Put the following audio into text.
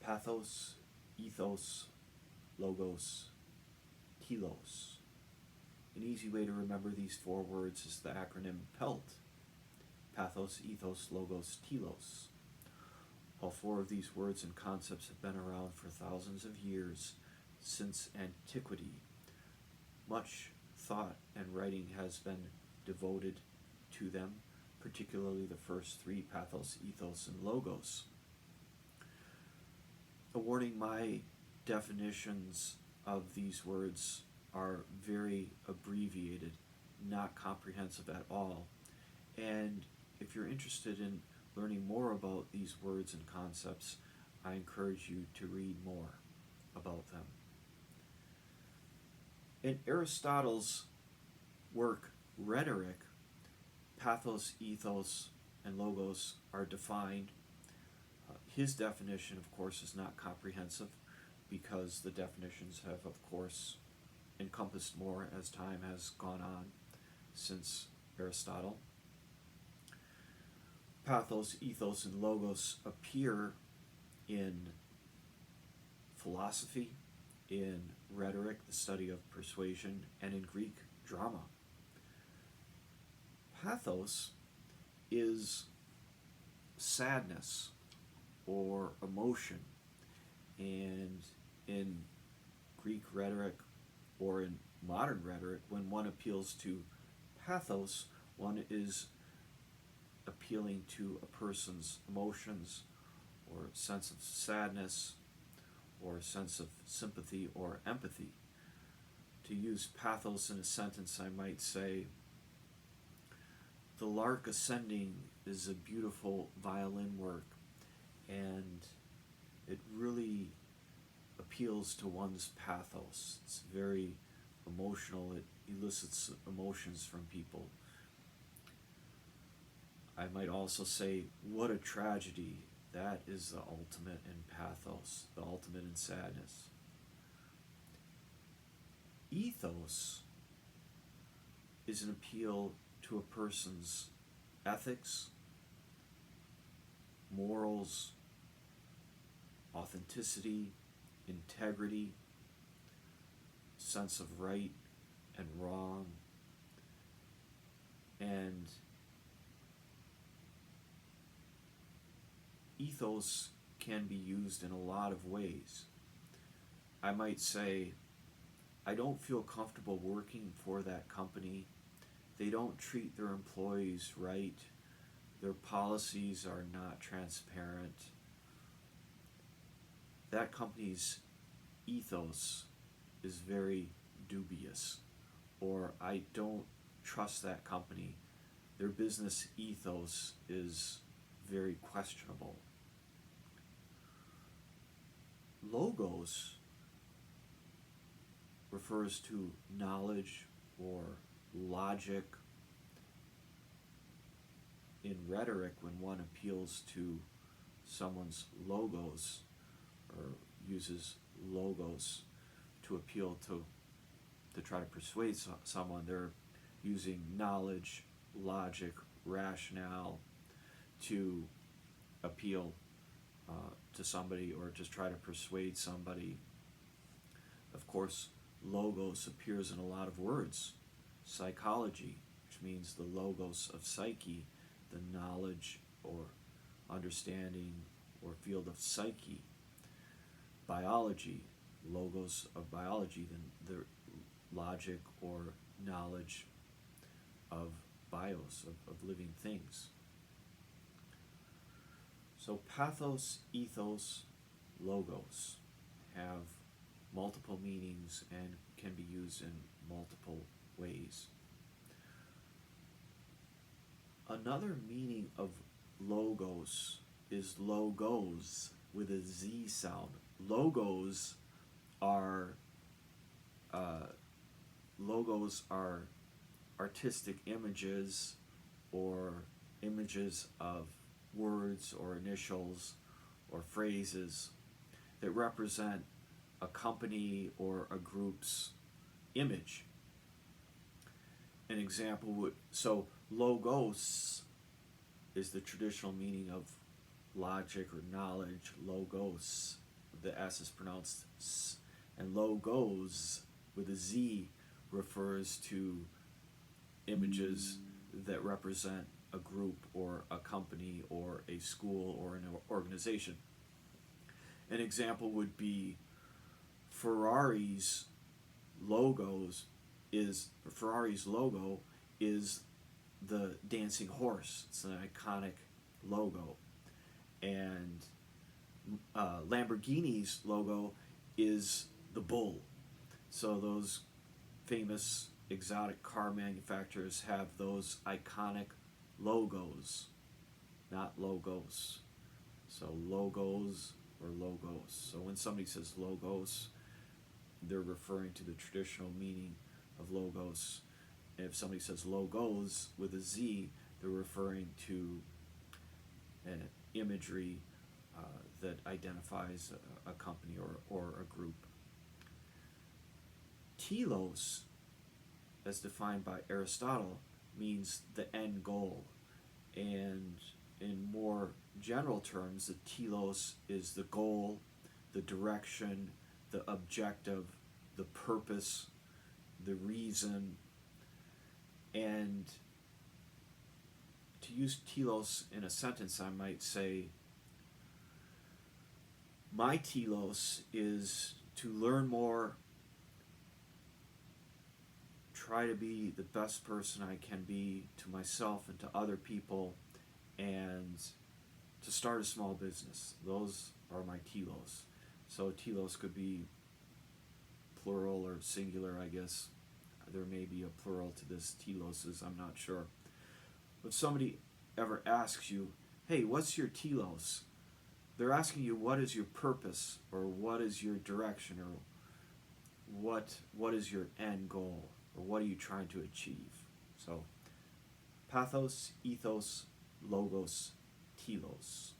pathos, ethos, logos, telos. An easy way to remember these four words is the acronym PELT: pathos, ethos, logos, telos. All four of these words and concepts have been around for thousands of years, since antiquity. Much thought and writing has been devoted to them, particularly the first three: pathos, ethos, and logos. A warning: my definitions of these words are very abbreviated, not comprehensive at all. And if you're interested in learning more about these words and concepts, I encourage you to read more about them. In Aristotle's work, Rhetoric, pathos, ethos, and logos are defined. His definition, of course, is not comprehensive because the definitions have, of course, encompassed more as time has gone on since Aristotle. Pathos, ethos, and logos appear in philosophy, in rhetoric, the study of persuasion, and in Greek drama. Pathos is sadness or emotion, and in Greek rhetoric or in modern rhetoric, when one appeals to pathos, one is appealing to a person's emotions or sense of sadness or a sense of sympathy or empathy. To use pathos in a sentence, I might say, "The lark ascending" is a beautiful violin work, and it really appeals to one's pathos. It's very emotional. It elicits emotions from people. I might also say, what a tragedy. That is the ultimate in pathos, the ultimate in sadness. Ethos is an appeal to a person's ethics, morals, authenticity, integrity, sense of right and wrong, and ethos can be used in a lot of ways. I might say, I don't feel comfortable working for that company. They don't treat their employees right. Their policies are not transparent. That company's ethos is very dubious. Or I don't trust that company. Their business ethos is very questionable. Logos refers to knowledge or logic. In rhetoric, when one appeals to someone's logos or uses logos to appeal to try to persuade someone, they're using knowledge, logic, rationale to appeal to somebody or just try to persuade somebody. Of course, logos appears in a lot of words. Psychology, which means the logos of psyche, the knowledge or understanding or field of psyche. Biology, logos of biology, the logic or knowledge of bios, of living things. So pathos, ethos, logos have multiple meanings and can be used in multiple ways. Another meaning of logos is logos with a Z sound. Logos are artistic images or images of words or initials or phrases that represent a company or a group's image. An example would, so logos is the traditional meaning of logic or knowledge. Logos the S is pronounced S, and logos with a Z refers to images that represent a group or a company or a school or an organization. An example would be Ferrari's Ferrari's logo is the dancing horse. It's an iconic logo. And Lamborghini's logo is the bull. So those famous exotic car manufacturers have those iconic logos, not logos. So logos or logos. So when somebody says logos, they're referring to the traditional meaning of logos. And if somebody says logos with a Z, they're referring to an imagery that identifies a company or a group. Telos, as defined by Aristotle, means the end goal. And in more general terms, the telos is the goal, the direction, the objective, the purpose, the reason. And to use telos in a sentence, I might say, my telos is to learn more, try to be the best person I can be to myself and to other people, and to start a small business. Those are my telos. So telos could be plural or singular, I guess. There may be a plural to this teloses, I'm not sure. If somebody ever asks you, hey, what's your telos? They're asking you, what is your purpose, or what is your direction, or what is your end goal, or what are you trying to achieve? So pathos, ethos, logos, telos.